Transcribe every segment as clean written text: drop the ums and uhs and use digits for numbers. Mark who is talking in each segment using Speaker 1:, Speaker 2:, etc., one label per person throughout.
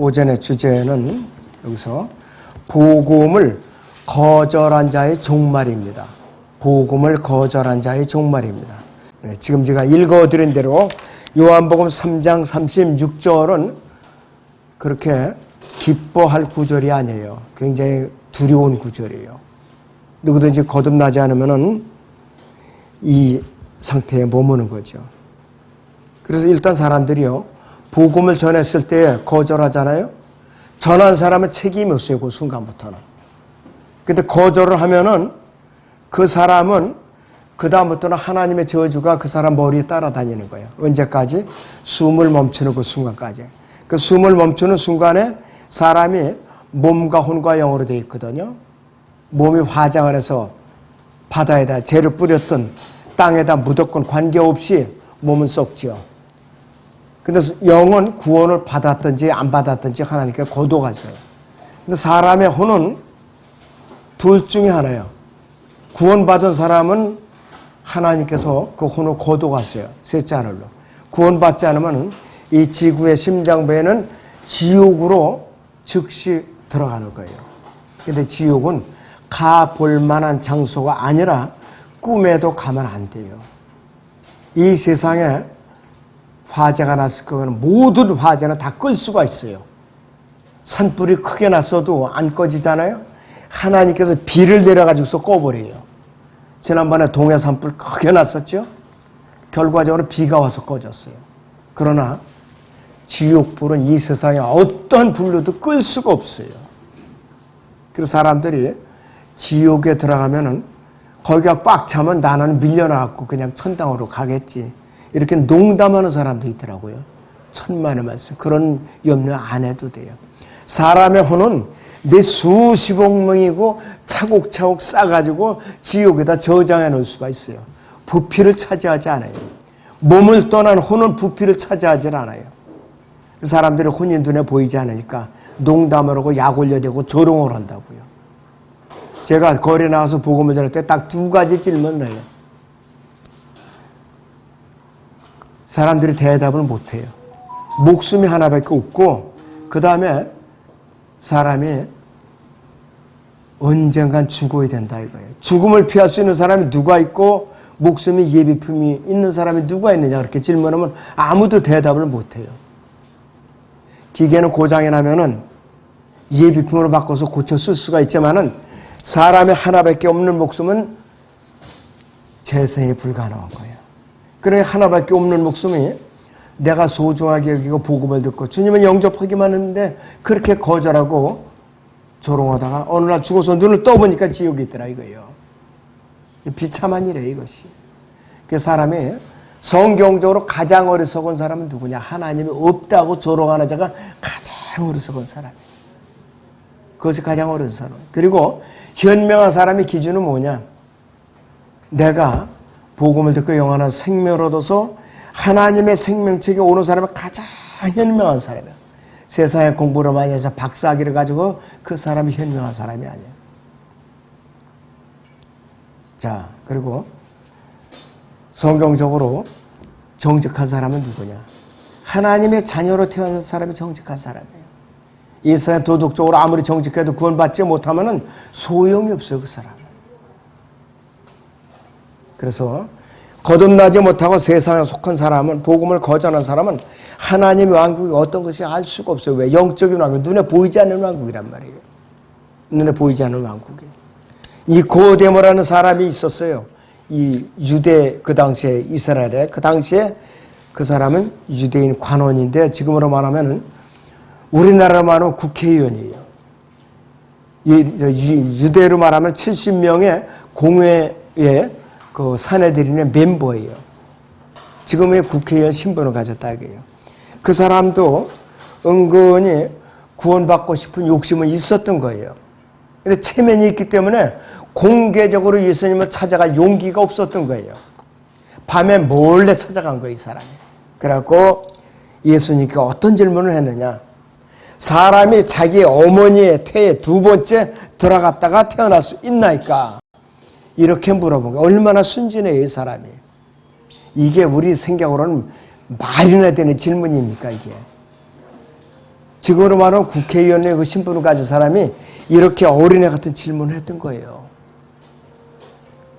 Speaker 1: 오전의 주제는 여기서 복음을 거절한 자의 종말입니다. 복음을 거절한 자의 종말입니다. 지금 제가 읽어드린 대로 요한복음 3장 36절은 그렇게 기뻐할 구절이 아니에요. 굉장히 두려운 구절이에요. 누구든지 거듭나지 않으면 이 상태에 머무는 거죠. 그래서 일단 사람들이요, 복음을 전했을 때 거절하잖아요. 전한 사람은 책임이 없어요. 그 순간부터는. 근데 거절을 하면은 그 사람은 그 다음부터는 하나님의 저주가 그 사람 머리에 따라다니는 거예요. 언제까지? 숨을 멈추는 그 순간까지. 그 숨을 멈추는 순간에 사람이 몸과 혼과 영으로 되어 있거든요. 몸이 화장을 해서 바다에다 재를 뿌렸던 땅에다 묻었건 관계없이 몸은 썩죠. 근데 영은 구원을 받았든지 안 받았든지 하나님께 거둬가져요. 근데 사람의 혼은 둘 중에 하나예요. 구원받은 사람은 하나님께서 그 혼을 거둬갔어요. 셋째 하늘로. 구원받지 않으면 이 지구의 심장부에는 지옥으로 즉시 들어가는 거예요. 근데 지옥은 가볼 만한 장소가 아니라 꿈에도 가면 안 돼요. 이 세상에 화재가 났을 거는 모든 화재는 다 끌 수가 있어요. 산불이 크게 났어도 안 꺼지잖아요. 하나님께서 비를 내려가지고서 꺼버려요. 지난번에 동해 산불 크게 났었죠. 결과적으로 비가 와서 꺼졌어요. 그러나 지옥불은 이 세상에 어떤 불로도 끌 수가 없어요. 그래서 사람들이 지옥에 들어가면은 거기가 꽉 차면 나는 밀려나갖고 그냥 천당으로 가겠지. 이렇게 농담하는 사람도 있더라고요. 천만의 말씀. 그런 염려 안 해도 돼요. 사람의 혼은 몇 수십억 명이고 차곡차곡 싸가지고 지옥에다 저장해 놓을 수가 있어요. 부피를 차지하지 않아요. 몸을 떠난 혼은 부피를 차지하지 않아요. 사람들이 혼이 눈에 보이지 않으니까 농담을 하고 약 올려대고 조롱을 한다고요. 제가 거리에 나가서 복음을 전할 때 딱 두 가지 질문을 해요. 사람들이 대답을 못해요. 목숨이 하나밖에 없고 그 다음에 사람이 언젠간 죽어야 된다 이거예요. 죽음을 피할 수 있는 사람이 누가 있고 목숨이 예비품이 있는 사람이 누가 있느냐 그렇게 질문하면 아무도 대답을 못해요. 기계는 고장이 나면은 예비품으로 바꿔서 고쳐 쓸 수가 있지만은 사람이 하나밖에 없는 목숨은 재생이 불가능한 거예요. 그러니 하나밖에 없는 목숨이 내가 소중하게 여기고 복음을 듣고 주님은 영접하기만 했는데 그렇게 거절하고 조롱하다가 어느 날 죽어서 눈을 떠보니까 지옥이 있더라 이거예요. 비참한 일이에요 이것이. 그 사람이 성경적으로 가장 어리석은 사람은 누구냐? 하나님이 없다고 조롱하는 자가 가장 어리석은 사람이에요. 그것이 가장 어려운 사람. 그리고 현명한 사람의 기준은 뭐냐? 내가 복음을 듣고 영원한 생명을 얻어서 하나님의 생명책에 오는 사람이 가장 현명한 사람이야. 세상에 공부를 많이 해서 박사학위를 가지고 그 사람이 현명한 사람이 아니야. 자, 그리고 성경적으로 정직한 사람은 누구냐? 하나님의 자녀로 태어난 사람이 정직한 사람이에요. 이 세상 도덕적으로 아무리 정직해도 구원받지 못하면 소용이 없어요, 그 사람은. 그래서 거듭나지 못하고 세상에 속한 사람은, 복음을 거절한 사람은 하나님의 왕국이 어떤 것이 알 수가 없어요. 왜? 영적인 왕국, 눈에 보이지 않는 왕국이란 말이에요. 눈에 보이지 않는 왕국이. 이 고데모라는 사람이 있었어요. 이 유대, 그 당시에 이스라엘에, 그 당시에 그 사람은 유대인 관원인데 지금으로 말하면 우리나라로 말하면 국회의원이에요. 유대로 말하면 70명의 공회의 그 사내들인의 멤버예요. 지금의 국회의원 신분을 가졌다 이거예요. 그 사람도 은근히 구원받고 싶은 욕심은 있었던 거예요. 근데 체면이 있기 때문에 공개적으로 예수님을 찾아갈 용기가 없었던 거예요. 밤에 몰래 찾아간 거예요, 이 사람이. 그래갖고 예수님께 어떤 질문을 했느냐. 사람이 자기 어머니의 태에 두 번째 들어갔다가 태어날 수 있나이까? 이렇게 물어본 거예요. 얼마나 순진해요, 이 사람이. 이게 우리 생각으로는 말이나 되는 질문입니까, 이게? 지금으로 말하면 국회의원의 그 신분을 가진 사람이 이렇게 어린애 같은 질문을 했던 거예요.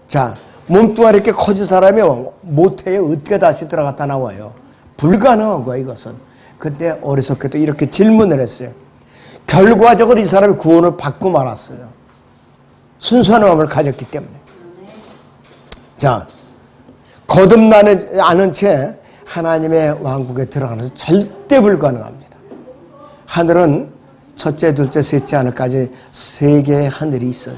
Speaker 1: 자, 몸뚱아리 이렇게 커진 사람이 모태에 어떻게 다시 들어갔다 나와요? 불가능한 거야, 이것은. 근데 어리석게도 이렇게 질문을 했어요. 결과적으로 이 사람이 구원을 받고 말았어요. 순수한 마음을 가졌기 때문에. 자, 거듭나지 않은 채 하나님의 왕국에 들어가는 것은 절대 불가능합니다. 하늘은 첫째, 둘째, 셋째 하늘까지 세 개의 하늘이 있어요.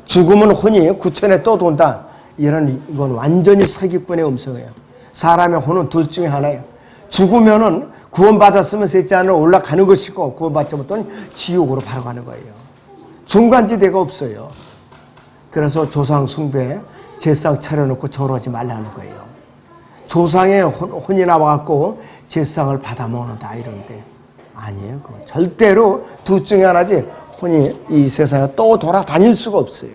Speaker 1: 죽으면 혼이 구천에 또 돈다. 이건 완전히 사기꾼의 음성이에요. 사람의 혼은 둘 중에 하나예요. 죽으면은 구원받았으면 셋째 하늘로 올라가는 것이고 구원받지 못하면 지옥으로 바로 가는 거예요. 중간지대가 없어요. 그래서 조상 숭배, 제상 차려놓고 절하지 말라는 거예요. 조상의 혼이 나와갖고 제상을 받아 먹는다 이러는데 아니에요. 그거 절대로 둘 중에 하나지 혼이 이 세상에 또 돌아다닐 수가 없어요.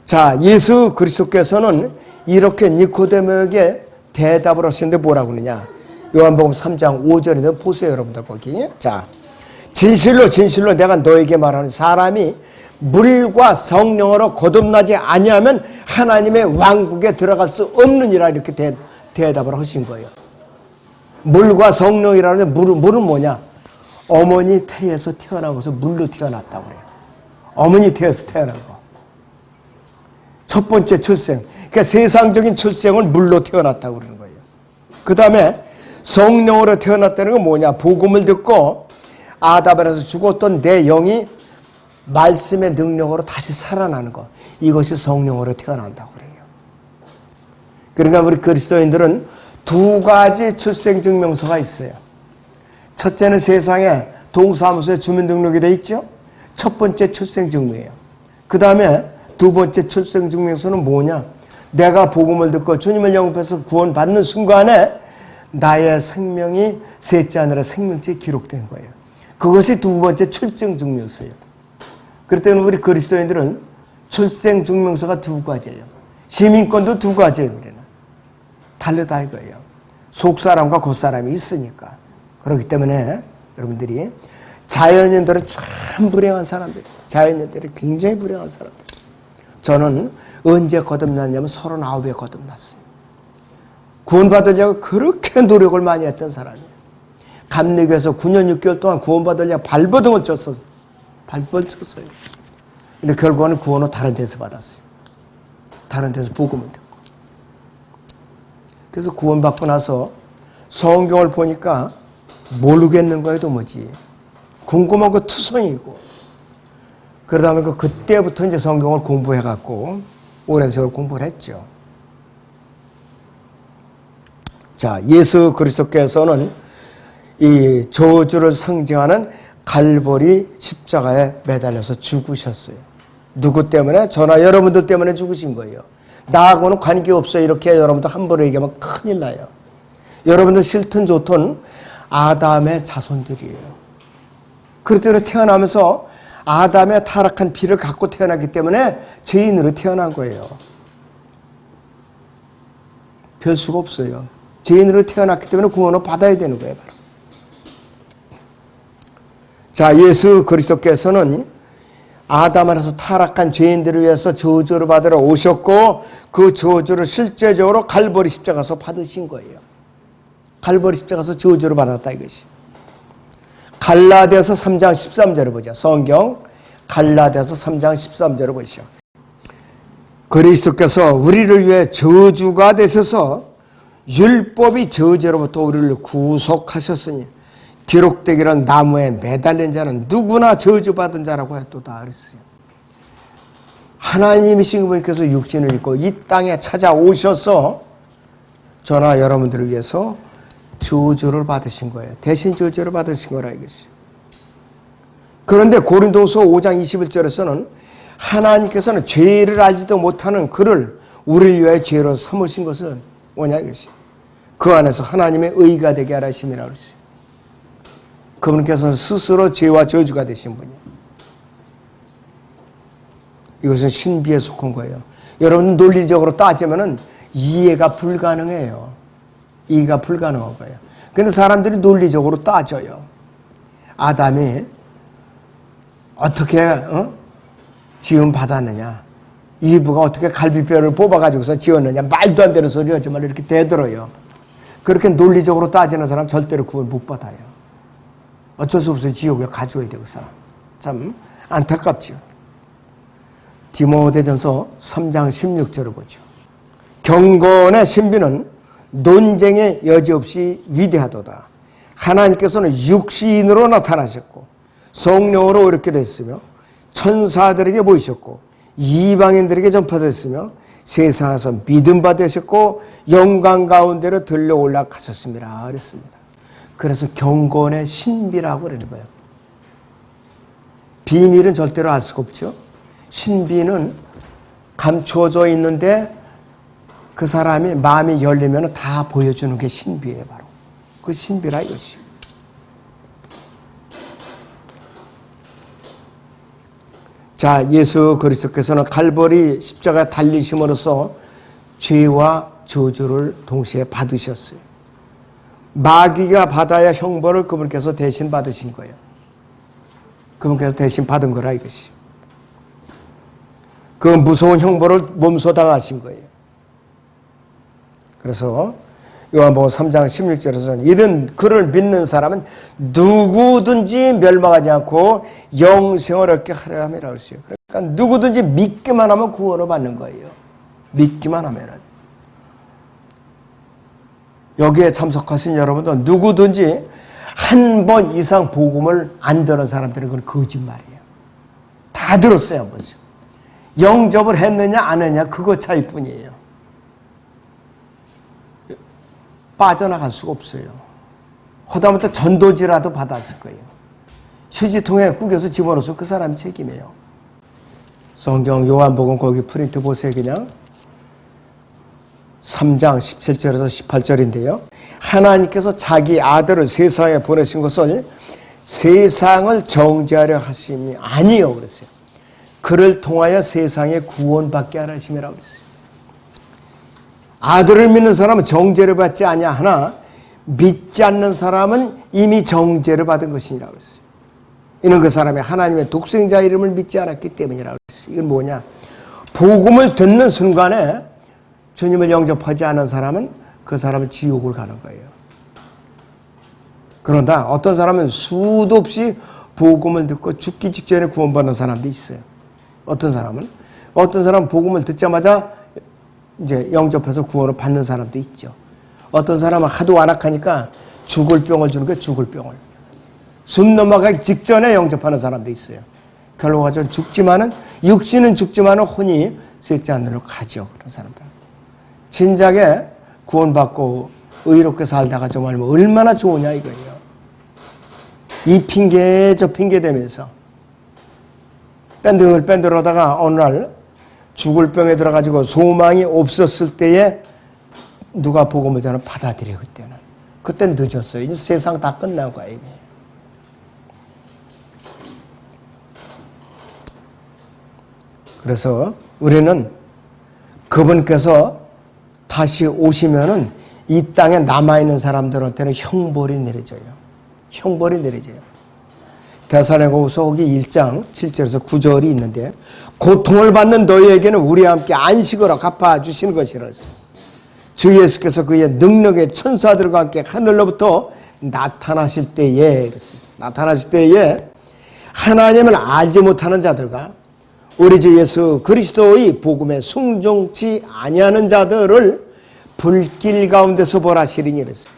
Speaker 1: 자, 예수 그리스도께서는 이렇게 니코데모에게 대답을 하시는데 뭐라고 그러냐. 요한복음 3장 5절에 보세요, 여러분들 거기. 자, 진실로 진실로 내가 너에게 말하는 사람이 물과 성령으로 거듭나지 아니하면 하나님의 왕국에 들어갈 수 없느니라 이렇게 대답을 하신 거예요. 물과 성령이라는 물은 뭐냐? 어머니 태에서 태어난 것을 물로 태어났다고 그래요. 어머니 태에서 태어난 거. 첫 번째 출생. 그러니까 세상적인 출생은 물로 태어났다고 그러는 거예요. 그 다음에 성령으로 태어났다는 건 뭐냐? 복음을 듣고 아담에서 죽었던 내 영이 말씀의 능력으로 다시 살아나는 것. 이것이 성령으로 태어난다고 그래요. 그러니까 우리 그리스도인들은 두 가지 출생증명서가 있어요. 첫째는 세상에 동사무소에 주민등록이 돼 있죠. 첫 번째 출생증명이에요. 그 다음에 두 번째 출생증명서는 뭐냐? 내가 복음을 듣고 주님을 영접해서 구원받는 순간에 나의 생명이 셋째 하늘의 생명체에 기록된 거예요. 그것이 두 번째 출생증명서예요. 그렇기 때문에 우리 그리스도인들은 출생증명서가 두 가지예요. 시민권도 두 가지예요. 우리는 다르다 이거예요. 속사람과 겉사람이 있으니까. 그렇기 때문에 여러분들이 자연인들은 참 불행한 사람들. 자연인들이 굉장히 불행한 사람들. 저는 언제 거듭났냐면 39에 거듭났어요. 구원받을 자가 그렇게 노력을 많이 했던 사람이에요. 감리교에서 9년 6개월 동안 구원받으려고 발버둥을 쳤어요. 근데 결국은 구원을 다른 데서 받았어요. 다른 데서 복음을 듣고. 그래서 구원받고 나서 성경을 보니까 모르겠는 거예요, 도무지. 궁금한 거 투성이고. 그러다 보니까 그때부터 이제 성경을 공부해갖고 오랜 세월 공부를 했죠. 자, 예수 그리스도께서는 이 저주를 상징하는 갈보리 십자가에 매달려서 죽으셨어요. 누구 때문에? 저나 여러분들 때문에 죽으신 거예요. 나하고는 관계없어요. 이렇게 여러분들 함부로 얘기하면 큰일 나요. 여러분들 싫든 좋든 아담의 자손들이에요. 그렇기 때문에 태어나면서 아담의 타락한 피를 갖고 태어났기 때문에 죄인으로 태어난 거예요. 별 수가 없어요. 죄인으로 태어났기 때문에 구원을 받아야 되는 거예요. 바로. 자, 예수 그리스도께서는 아담 안에서 타락한 죄인들을 위해서 저주를 받으러 오셨고 그 저주를 실제적으로 갈보리 십자가에서 받으신 거예요. 갈보리 십자가에서 저주를 받았다 이것이. 갈라디아서 3장 13절을 보자. 성경 갈라디아서 3장 13절을 보시죠. 그리스도께서 우리를 위해 저주가 되셔서 율법이 저주로부터 우리를 구속하셨으니 기록되기는 나무에 매달린 자는 누구나 저주받은 자라고 했도다 그랬어요. 하나님이신 분께서 육신을 입고 이 땅에 찾아오셔서 저나 여러분들을 위해서 저주를 받으신 거예요. 대신 저주를 받으신 거라 이것이. 그런데 고린도서 5장 21절에서는 하나님께서는 죄를 알지도 못하는 그를 우리를 위하여 죄로 삼으신 것은 뭐냐 이것이. 그 안에서 하나님의 의가 되게 하라 하심이라고 그랬어요. 그분께서는 스스로 죄와 저주가 되신 분이에요. 이것은 신비에 속한 거예요. 여러분 논리적으로 따지면은 이해가 불가능해요. 이해가 불가능한 거예요. 근데 사람들이 논리적으로 따져요. 아담이 어떻게 지음 받았느냐, 이브가 어떻게 갈비뼈를 뽑아가지고서 지었느냐, 말도 안 되는 소리 하지 말라 이렇게 대들어요. 그렇게 논리적으로 따지는 사람 절대로 구원 못 받아요. 어쩔 수 없어요. 지옥에 가져야 되고 사람. 참 안타깝죠. 디모데전서 3장 16절을 보죠. 경건의 신비는 논쟁의 여지 없이 위대하도다. 하나님께서는 육신으로 나타나셨고 성령으로 이렇게 됐으며 천사들에게 보이셨고 이방인들에게 전파됐으며 세상에서 믿음바 되셨고 영광 가운데로 들려 올라가셨습니다. 그랬습니다. 그래서 경건의 신비라고 그러는 거예요. 비밀은 절대로 알 수가 없죠. 신비는 감추어져 있는데 그 사람이 마음이 열리면 다 보여주는 게 신비예요. 바로 그 신비라 이것이. 자, 예수 그리스도께서는 갈보리 십자가에 달리심으로써 죄와 저주를 동시에 받으셨어요. 마귀가 받아야 형벌을 그분께서 대신 받으신 거예요. 그분께서 대신 받은 거라 이것이. 그 무서운 형벌을 몸소 당하신 거예요. 그래서 요한복음 3장 16절에서는 이런 그를 믿는 사람은 누구든지 멸망하지 않고 영생을 얻게 하려 함이라고 그랬어요. 그러니까 누구든지 믿기만 하면 구원을 받는 거예요. 믿기만 하면은. 여기에 참석하신 여러분도 누구든지 한 번 이상 복음을 안 들은 사람들은 그건 거짓말이에요. 다 들었어요, 한 번씩. 영접을 했느냐 안 했느냐 그거 차이뿐이에요. 빠져나갈 수가 없어요. 하다못해 전도지라도 받았을 거예요. 휴지통에 구겨서 집어넣어서 그 사람이 책임이에요. 성경 요한복음 거기 프린트 보세요. 그냥 3장 17절에서 18절인데요. 하나님께서 자기 아들을 세상에 보내신 것을 세상을 정죄하려 하심이 아니요 그랬어요. 그를 통하여 세상에 구원받게 하려 하심이라고 그랬어요. 아들을 믿는 사람은 정죄를 받지 아니하나 믿지 않는 사람은 이미 정죄를 받은 것이라고 했어요. 이는 그 사람이 하나님의 독생자 이름을 믿지 않았기 때문이라고 했어요. 이건 뭐냐? 복음을 듣는 순간에 주님을 영접하지 않은 사람은 그 사람은 지옥을 가는 거예요. 그런다 어떤 사람은 수도 없이 복음을 듣고 죽기 직전에 구원받는 사람도 있어요. 어떤 사람은 복음을 듣자마자 이제 영접해서 구원을 받는 사람도 있죠. 어떤 사람은 하도 완악하니까 죽을 병을 주는 거예요. 죽을 병을. 숨 넘어가기 직전에 영접하는 사람도 있어요. 결과가 좀 죽지만은 육신은 죽지만은 혼이 쇠지 않으러 가죠. 그런 사람들. 진작에 구원받고 의롭게 살다가 정말 얼마나 좋으냐 이거예요. 이 핑계 저 핑계 대면서 뺀들뺀들하다가 어느 날 죽을 병에 들어가지고 소망이 없었을 때에 누가 복음을 전하 받아들여 그때는 늦었어요. 이제 세상 다 끝난 거야 이미. 그래서 우리는 그분께서 다시 오시면은 이 땅에 남아있는 사람들한테는 형벌이 내려져요. 형벌이 내려져요. 데살로니가후서 1장 7절에서 9절이 있는데 고통을 받는 너희에게는 우리와 함께 안식으로 갚아주시는 것이라 했어요. 주 예수께서 그의 능력의 천사들과 함께 하늘로부터 나타나실 때에 그랬어요. 나타나실 때에 하나님을 알지 못하는 자들과 우리 주 예수 그리스도의 복음에 순종치 아니하는 자들을 불길 가운데서 벌하시리니 그랬어요.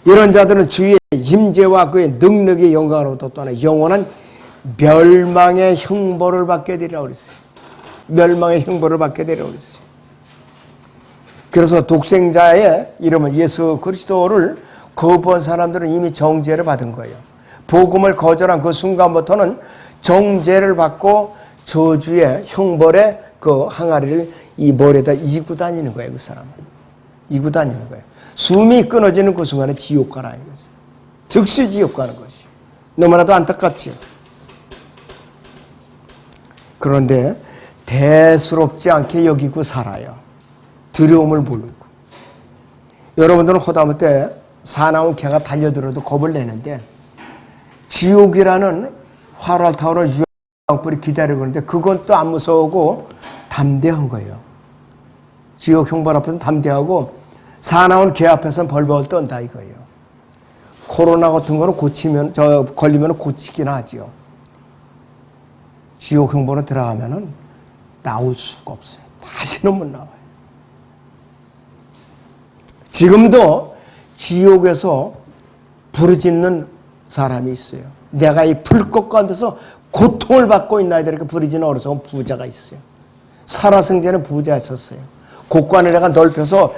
Speaker 1: 이런 자들은 주의 임재와 그의 능력의 영광으로부터 떠나 영원한 멸망의 형벌을 받게 되리라고 그랬어요. 멸망의 형벌을 받게 되리라고 그랬어요. 그래서 독생자의 이름은 예수 그리스도를 거부한 사람들은 이미 정죄를 받은 거예요. 복음을 거절한 그 순간부터는 정죄를 받고 저주의 형벌의 그 항아리를 이 머리에다 이고 다니는 거예요. 그 사람은. 이고 다니는 거예요. 숨이 끊어지는 그 순간에 지옥 가라 이거죠. 즉시 지옥 가는 것이. 너무나도 안타깝지. 그런데 대수롭지 않게 여기고 살아요. 두려움을 모르고. 여러분들은 호다못해 사나운 개가 달려들어도 겁을 내는데 지옥이라는 활활 타오르는 유황불이 기다리고 있는데 그건 또 안 무서우고 담대한 거예요. 지옥 형벌 앞에서는 담대하고 사나운 개 앞에서는 벌벌 떤다 이거예요. 코로나 같은 거는 걸리면 고치긴 하지요. 지옥 형벌에 들어가면은 나올 수가 없어요. 다시는 못 나와요. 지금도 지옥에서 부르짖는 사람이 있어요. 내가 이 불꽃 가운데서 고통을 받고 있나 이렇게 부르짖는 어리석은 부자가 있어요. 살아생전에 부자였었어요. 곳간을 넓혀서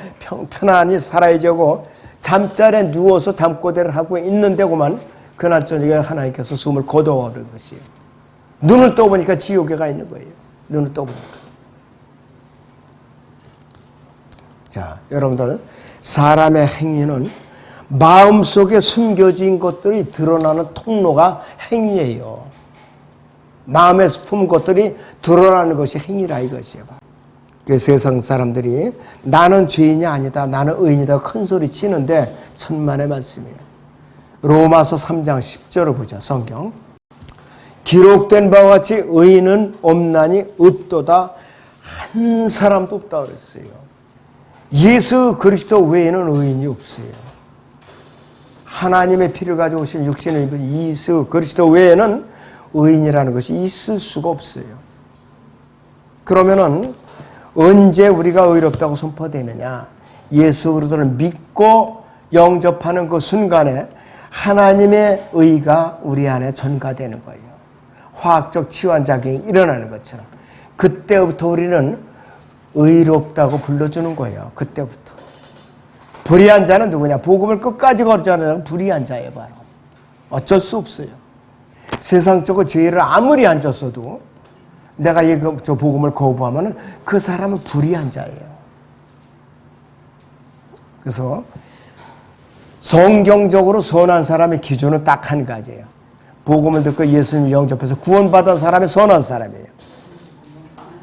Speaker 1: 편안히 살아야지 하고 잠자리에 누워서 잠꼬대를 하고 있는 데고만 그날 저녁에 하나님께서 숨을 거둬버린 것이에요. 눈을 떠보니까 지옥에 가 있는 거예요. 눈을 떠보니까. 자, 여러분들 사람의 행위는 마음속에 숨겨진 것들이 드러나는 통로가 행위예요. 마음에 품은 것들이 드러나는 것이 행위라 이것이에요. 그 세상 사람들이 나는 죄인이 아니다, 나는 의인이다 큰 소리 치는데 천만의 말씀이에요. 로마서 3장 10절을 보자. 성경. 기록된 바와 같이 의인은 없나니 없도다 한 사람도 없다 그랬어요. 예수 그리스도 외에는 의인이 없어요. 하나님의 피를 가지고 오신 육신을 입은 예수 그리스도 외에는 의인이라는 것이 있을 수가 없어요. 그러면은 언제 우리가 의롭다고 선포되느냐? 예수 그리스도를 믿고 영접하는 그 순간에 하나님의 의가 우리 안에 전가되는 거예요. 화학적 치환작용이 일어나는 것처럼 그때부터 우리는 의롭다고 불러주는 거예요. 그때부터. 불의한 자는 누구냐? 복음을 끝까지 거르자는 자는 불의한 자예요. 바로. 어쩔 수 없어요. 세상적으로 죄를 아무리 안 졌어도 내가 저 복음을 거부하면 그 사람은 불의한 자예요. 그래서 성경적으로 선한 사람의 기준은 딱 한 가지예요. 복음을 듣고 예수님 영접해서 구원받은 사람이 선한 사람이에요.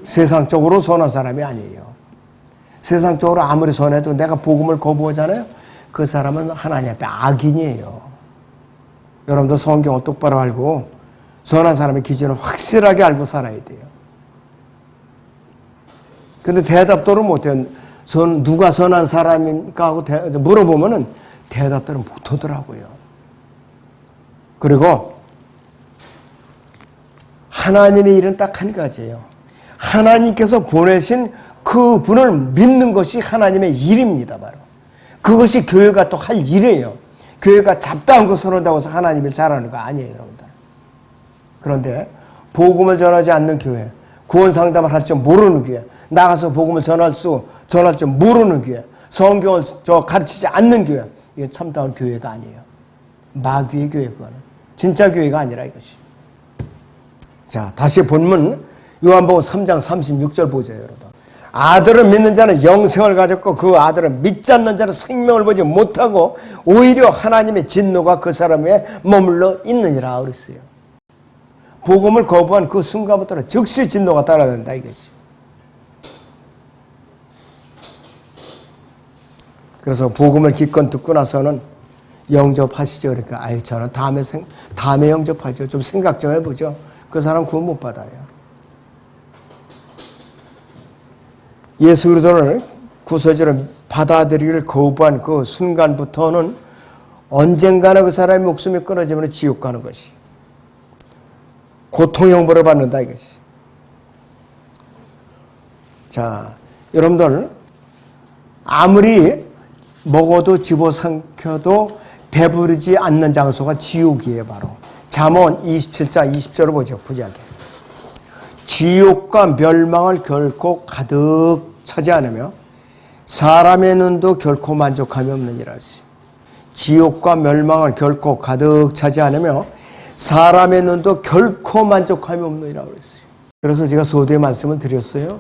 Speaker 1: 세상적으로 선한 사람이 아니에요. 세상적으로 아무리 선해도 내가 복음을 거부하잖아요. 그 사람은 하나님 앞에 악인이에요. 여러분도 성경을 똑바로 알고 선한 사람의 기준을 확실하게 알고 살아야 돼요. 근데 대답도를 못해요. 누가 선한 사람인가 하고 물어보면은 대답들은 못하더라고요. 그리고 하나님의 일은 딱 한 가지예요. 하나님께서 보내신 그 분을 믿는 것이 하나님의 일입니다. 바로. 그것이 교회가 또 할 일이에요. 교회가 잡다한 것을 한다고 해서 하나님을 잘하는 거 아니에요. 여러분들. 그런데 복음을 전하지 않는 교회, 구원 상담을 할 줄 모르는 교회, 나가서 복음을 전할 줄 모르는 교회, 성경을 가르치지 않는 교회, 이건 참다운 교회가 아니에요. 마귀의 교회 그거는. 진짜 교회가 아니라 이것이. 자, 다시 본문 요한복음 3장 36절 보세요, 여러분. 아들을 믿는 자는 영생을 가졌고 그 아들을 믿지 않는 자는 생명을 보지 못하고 오히려 하나님의 진노가 그 사람 위에 머물러 있느니라 그랬어요. 복음을 거부한 그 순간부터는 즉시 진노가 따라간다 이것이. 그래서 복음을 기껏 듣고 나서는 영접하시죠. 그러니까 아유 저는 다음에 영접하죠. 좀 생각 좀 해보죠. 그 사람 구원 못 받아요. 예수 그리스도를 구세주를 받아들이기를 거부한 그 순간부터는 언젠가는 그 사람의 목숨이 끊어지면 지옥 가는 것이. 고통 형벌을 받는다 이것이. 자, 여러분들 아무리 먹어도 집어삼켜도 배부르지 않는 장소가 지옥이에요. 바로. 잠언 27장 20절을 보죠. 구약에. 지옥과 멸망을 결코 가득 차지 않으며 사람의 눈도 결코 만족함이 없느니라 했어요. 지옥과 멸망을 결코 가득 차지 않으며 사람의 눈도 결코 만족함이 없느니라 그랬어요. 그래서 제가 소두의 말씀을 드렸어요.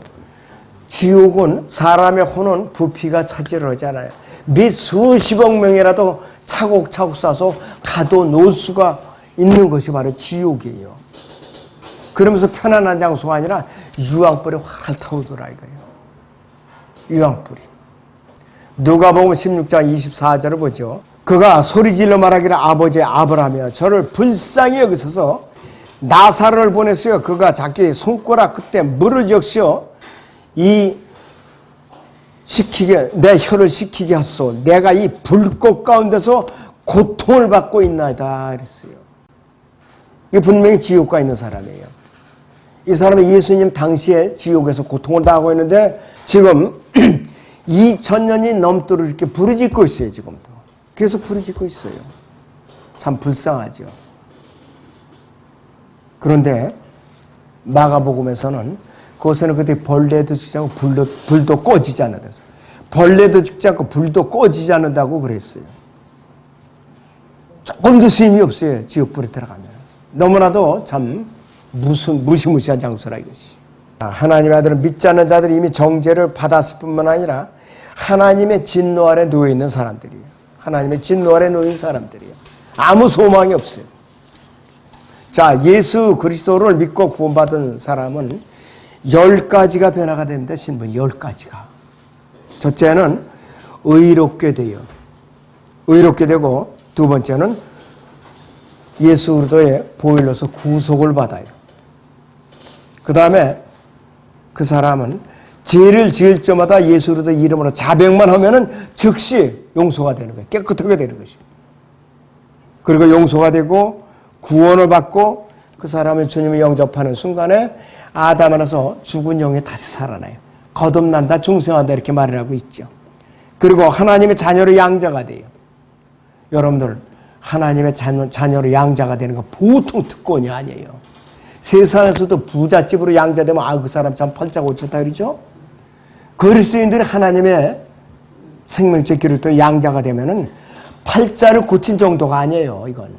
Speaker 1: 지옥은 사람의 혼은 부피가 차지를 하잖아요. 몇 수십억 명이라도 차곡차곡 쌓아서 가둬놓을 수가 있는 것이 바로 지옥이에요. 그러면서 편안한 장소가 아니라 유황불이 활활 타오더라 이거예요. 유황불이. 누가복음 16장 24절을 보죠. 그가 소리질러 말하기를 아버지 아브라함이여 저를 불쌍히 여기소서 나사로를 보냈어요. 그가 자기 손가락 끝에 물을 적셔 내 혀를 식히게 하소서. 내가 이 불꽃 가운데서 고통을 받고 있나이다 그랬어요. 이게 분명히 지옥가 있는 사람이에요. 이 사람은 예수님 당시에 지옥에서 고통을 당하고 있는데 지금 2000년이 넘도록 이렇게 부르짖고 있어요. 지금도 계속 부르짖고 있어요. 참 불쌍하죠. 그런데 마가복음에서는 그것에는 그때 벌레도 죽지 않고 불도 꺼지지 않는다. 벌레도 죽지 않고 불도 꺼지지 않는다고 그랬어요. 조금도 수임이 없어요. 지옥불에 들어가면. 너무나도 참 무시무시한 장소라 이것이. 하나님의 아들은 믿지 않는 자들이 이미 정죄를 받았을 뿐만 아니라 하나님의 진노 아래 놓여있는 사람들이에요. 하나님의 진노 아래 놓인 사람들이에요. 아무 소망이 없어요. 자, 예수 그리스도를 믿고 구원받은 사람은 10가지가 변화가 됩니다. 신분 10가지가. 첫째는 의롭게 돼요. 의롭게 되고 두 번째는 예수 그리스도의 보혈로서 구속을 받아요. 그 다음에 그 사람은 죄를 지을 때마다 예수 그리스도 이름으로 자백만 하면은 즉시 용서가 되는 거예요. 깨끗하게 되는 것이에요. 그리고 용서가 되고 구원을 받고 그 사람을 주님을 영접하는 순간에 아담 안에서 죽은 영이 다시 살아나요. 거듭난다, 중생한다 이렇게 말을 하고 있죠. 그리고 하나님의 자녀로 양자가 돼요. 여러분들 하나님의 자녀로 양자가 되는 건 보통 특권이 아니에요. 세상에서도 부잣집으로 양자되면 그 사람 참 팔자고쳤다 그러죠. 그리스도인들이 하나님의 생명체 길을 또 양자가 되면은 팔자를 고친 정도가 아니에요. 이건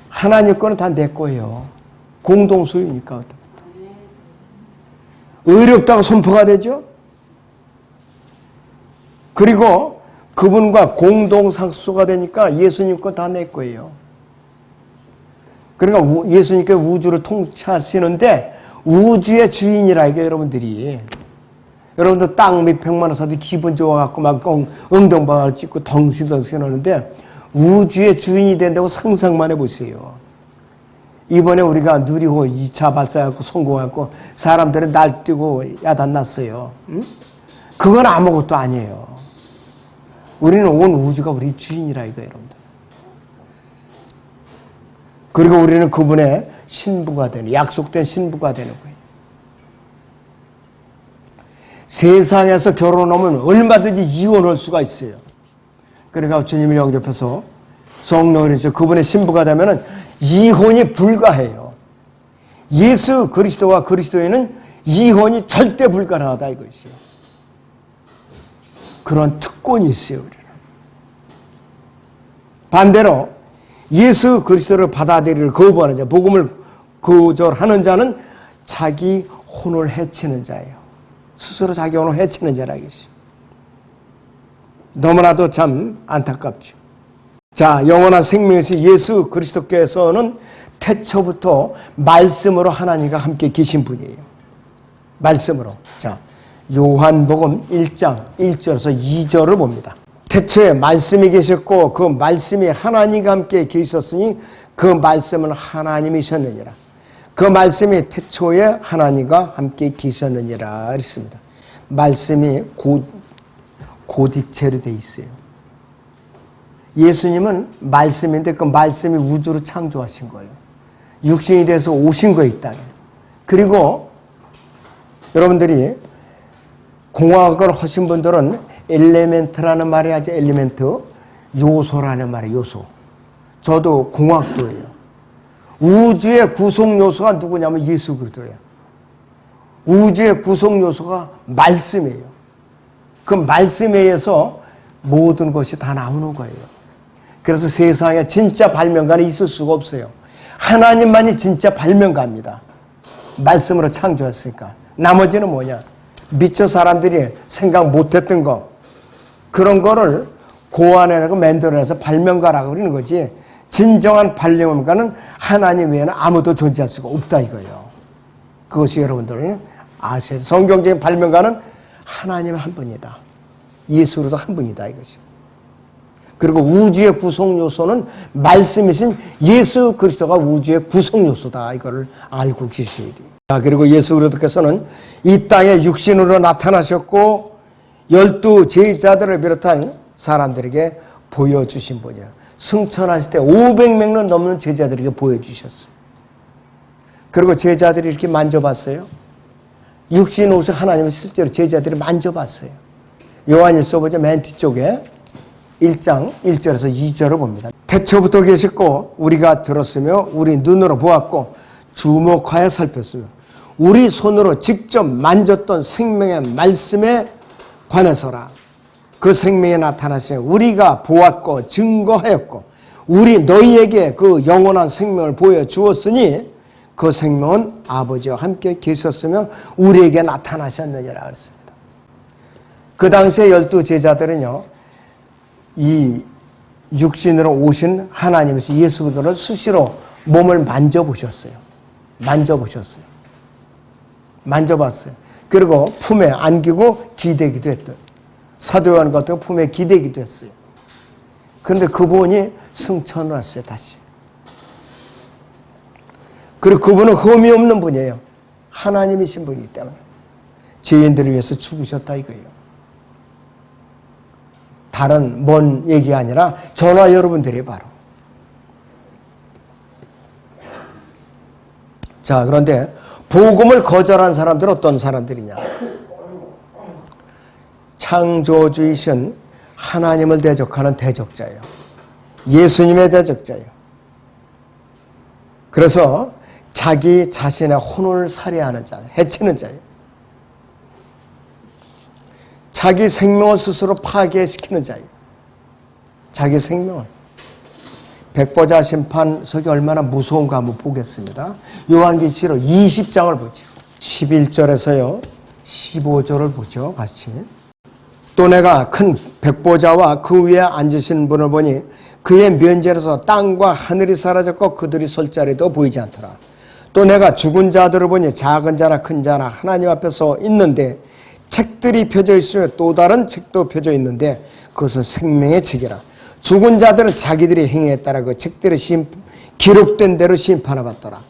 Speaker 1: 하나님 거는 다 내 거예요. 공동 소유니까. 의롭다고 선포가 되죠. 그리고 그분과 공동 상수가 되니까 예수님 거 다 내 거예요. 그러니까 예수님께 우주를 통치하시는데 우주의 주인이라 이게 여러분들이. 여러분들 땅 몇백만 원 사도 기분 좋아갖고 막 엉덩방아를 찍고 덩실덩실 하는데 우주의 주인이 된다고 상상만 해보세요. 이번에 우리가 누리호 2차 발사해갖고 성공해갖고 사람들은 날뛰고 야단났어요. 응? 그건 아무것도 아니에요. 우리는 온 우주가 우리 주인이라 이거예요, 여러분들. 그리고 우리는 그분의 신부가 되는, 약속된 신부가 되는 거예요. 세상에서 결혼하면 얼마든지 이혼할 수가 있어요. 그러니까 주님을 영접해서 성령을 이제 그분의 신부가 되면은 이혼이 불가해요. 예수 그리스도와 그리스도인은 이혼이 절대 불가능하다 이것이에요. 그런 특권이 있어요. 우리는. 반대로 예수 그리스도를 받아들이를 거부하는 자, 복음을 거절하는 자는 자기 혼을 해치는 자예요. 스스로 자기 혼을 해치는 자라 이것이. 너무나도 참 안타깝죠. 자, 영원한 생명이신 예수 그리스도께서는 태초부터 말씀으로 하나님과 함께 계신 분이에요. 말씀으로. 자, 요한복음 1장 1절에서 2절을 봅니다. 태초에 말씀이 계셨고 그 말씀이 하나님과 함께 계셨으니 그 말씀은 하나님이셨느니라. 그 말씀이 태초에 하나님과 함께 계셨느니라 그랬습니다. 말씀이 고딕체로 되어 있어요. 예수님은 말씀인데 그 말씀이 우주를 창조하신 거예요. 육신이 돼서 오신 거예요, 이 땅에. 그리고 여러분들이 공학을 하신 분들은 엘리멘트라는 말이 하죠. 엘리멘트. 요소라는 말이에요. 요소. 저도 공학도예요. 우주의 구성 요소가 누구냐면 예수 그리스도예요. 우주의 구성 요소가 말씀이에요. 그 말씀에 의해서 모든 것이 다 나오는 거예요. 그래서 세상에 진짜 발명가는 있을 수가 없어요. 하나님만이 진짜 발명가입니다. 말씀으로 창조했으니까. 나머지는 뭐냐? 미처 사람들이 생각 못했던 거, 그런 거를 고안해내고 만들어내서 발명가라고 그러는 거지. 진정한 발명가는 하나님 외에는 아무도 존재할 수가 없다 이거예요. 그것이 여러분들 아셔야 돼요. 성경적인 발명가는 하나님 한 분이다. 예수 그리스도 한 분이다 이것이. 그리고 우주의 구성 요소는 말씀이신 예수 그리스도가 우주의 구성 요소다. 이거를 알고 계셔야 돼요. 그리고 예수 그리스도께서는 이 땅에 육신으로 나타나셨고 12 제자들을 비롯한 사람들에게 보여주신 분이야. 승천하실 때 500명을 넘는 제자들에게 보여주셨어요. 그리고 제자들이 이렇게 만져봤어요. 육신 옷을 하나님을 실제로 제자들이 만져봤어요. 요한일서 보죠. 맨 뒤쪽에 1장 1절에서 2절을 봅니다. 태초부터 계셨고 우리가 들었으며 우리 눈으로 보았고 주목하여 살폈으며 우리 손으로 직접 만졌던 생명의 말씀에 관해서라. 그 생명에 나타나신 우리가 보았고 증거하였고 우리 너희에게 그 영원한 생명을 보여주었으니 그 생명은 아버지와 함께 계셨으며 우리에게 나타나셨느니라 그랬습니다. 그 당시에 12 제자들은요. 이 육신으로 오신 하나님이신 예수 그리스도를 수시로 몸을 만져보셨어요. 만져봤어요. 그리고 품에 안기고 기대기도 했던 사도 요한 같은 품에 기대기도 했어요. 그런데 그분이 승천을 했어요. 다시. 그리고 그분은 흠이 없는 분이에요. 하나님이신 분이기 때문에 죄인들을 위해서 죽으셨다 이거예요. 다른 먼 얘기가 아니라 저와 여러분들이 바로. 자, 그런데 복음을 거절한 사람들은 어떤 사람들이냐? 창조주이신 하나님을 대적하는 대적자예요. 예수님의 대적자예요. 그래서 자기 자신의 혼을 살해하는 자, 해치는 자예요. 자기 생명을 스스로 파괴시키는 자예요. 자기 생명을. 백보자 심판석이 얼마나 무서운가 한번 보겠습니다. 요한계시록 20장을 보죠. 11절에서요. 15절을 보죠. 같이. 또 내가 큰 백보자와 그 위에 앉으신 분을 보니 그의 면전에서 땅과 하늘이 사라졌고 그들이 설 자리도 보이지 않더라. 또 내가 죽은 자들을 보니 작은 자나 큰 자나 하나님 앞에서 있는데 책들이 펴져 있으며 또 다른 책도 펴져 있는데 그것은 생명의 책이라. 죽은 자들은 자기들이 행위에 따라 그 책들이 기록된 대로 심판을 받더라.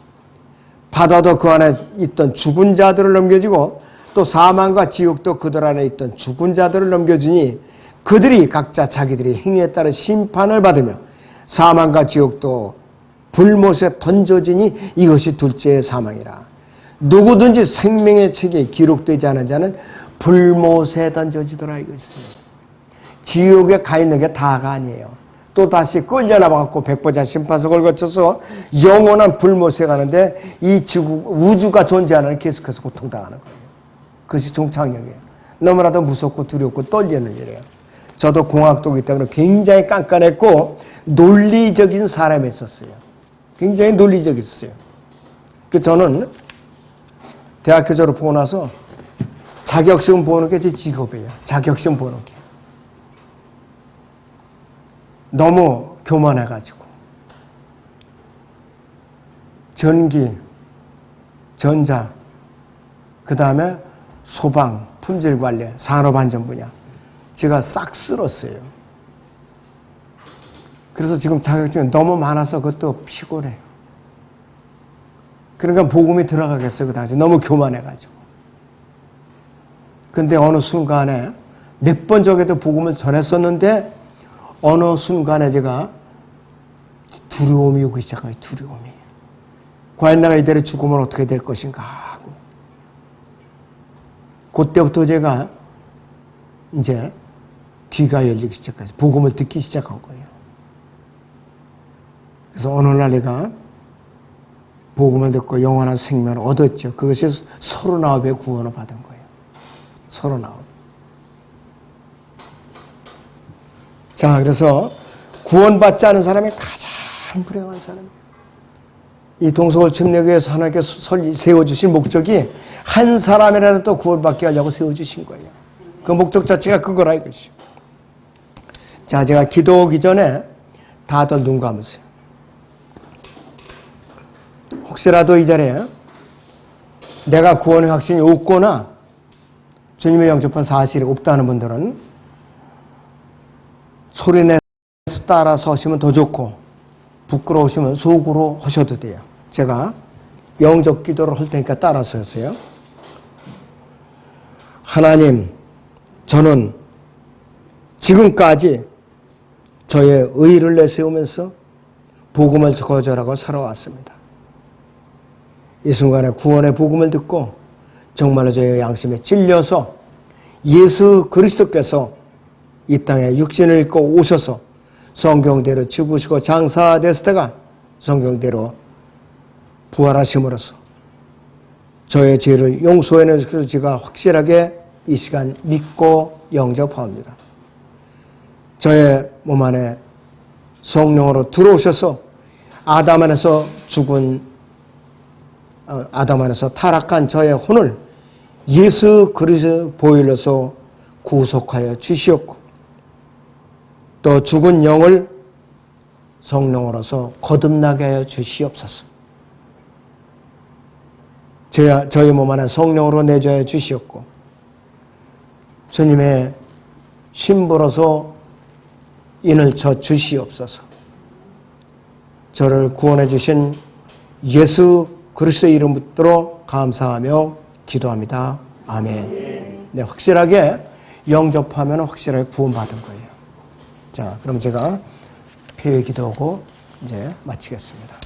Speaker 1: 바다도 그 안에 있던 죽은 자들을 넘겨주고 또 사망과 지옥도 그들 안에 있던 죽은 자들을 넘겨주니 그들이 각자 자기들이 행위에 따라 심판을 받으며 사망과 지옥도 불못에 던져지니 이것이 둘째의 사망이라. 누구든지 생명의 책에 기록되지 않은 자는 불못에 던져지더라 이것입니다. 지옥에 가 있는 게 다가 아니에요. 또 다시 끌려나와갖고 백보자 심판석을 거쳐서 영원한 불못에 가는데 이 우주가 존재하는 계속해서 고통당하는 거예요. 그것이 종착역이에요. 너무나도 무섭고 두렵고 떨리는 일이에요. 저도 공학도기 때문에 굉장히 깐깐했고 논리적인 사람이었어요. 굉장히 논리적이었어요. 저는 대학교 졸업하고 나서 자격시험 보는 게 제 직업이에요. 자격시험 보는 게. 너무 교만해가지고. 전기, 전자, 그 다음에 소방, 품질관리, 산업안전 분야. 제가 싹 쓸었어요. 그래서 지금 자격증이 너무 많아서 그것도 피곤해요. 그러니까 복음이 들어가겠어요. 그 당시 너무 교만해가지고. 근데 어느 순간에 몇 번 저에도 복음을 전했었는데 어느 순간에 제가 두려움이 오기 시작해요. 두려움이. 과연 내가 이대로 죽으면 어떻게 될 것인가 하고. 그때부터 제가 이제 귀가 열리기 시작해서 복음을 듣기 시작한 거예요. 그래서 어느 날 내가 복음을 듣고 영원한 생명을 얻었죠. 그것이 39의 구원을 받은 거예요. 39. 자, 그래서 구원받지 않은 사람이 가장 불행한 사람이에요. 이 동서울 침례교회에서 하나님께 세워주신 목적이 한 사람이라도 또 구원받게 하려고 세워주신 거예요. 그 목적 자체가 그거라 이것이. 자, 제가 기도하기 전에 다들 눈 감으세요. 혹시라도 이 자리에 내가 구원의 확신이 없거나 주님을 영접한 사실이 없다는 분들은 소리내서 따라서 하시면 더 좋고, 부끄러우시면 속으로 하셔도 돼요. 제가 영접 기도를 할 테니까 따라서 하세요. 하나님, 저는 지금까지 저의 의의를 내세우면서 복음을 거절하고 살아왔습니다. 이 순간에 구원의 복음을 듣고 정말로 저의 양심에 찔려서 예수 그리스도께서 이 땅에 육신을 입고 오셔서 성경대로 죽으시고 장사되시다가 성경대로 부활하심으로써 저의 죄를 용서해 주셔서 제가 확실하게 이 시간 믿고 영접합니다. 저의 몸 안에 성령으로 들어오셔서 아담 안에서 타락한 저의 혼을 예수 그리스도 보혈로서 구속하여 주시었고, 또 죽은 영을 성령으로서 거듭나게 하여 주시옵소서. 저희 몸 안에 성령으로 내주어 주시었고, 주님의 신부로서 인을 쳐 주시옵소서. 저를 구원해 주신 예수 그리스도의 이름으로 감사하며 기도합니다. 아멘. 네, 확실하게 영접하면 확실하게 구원받은 거예요. 자, 그럼 제가 폐회 기도하고 이제 마치겠습니다.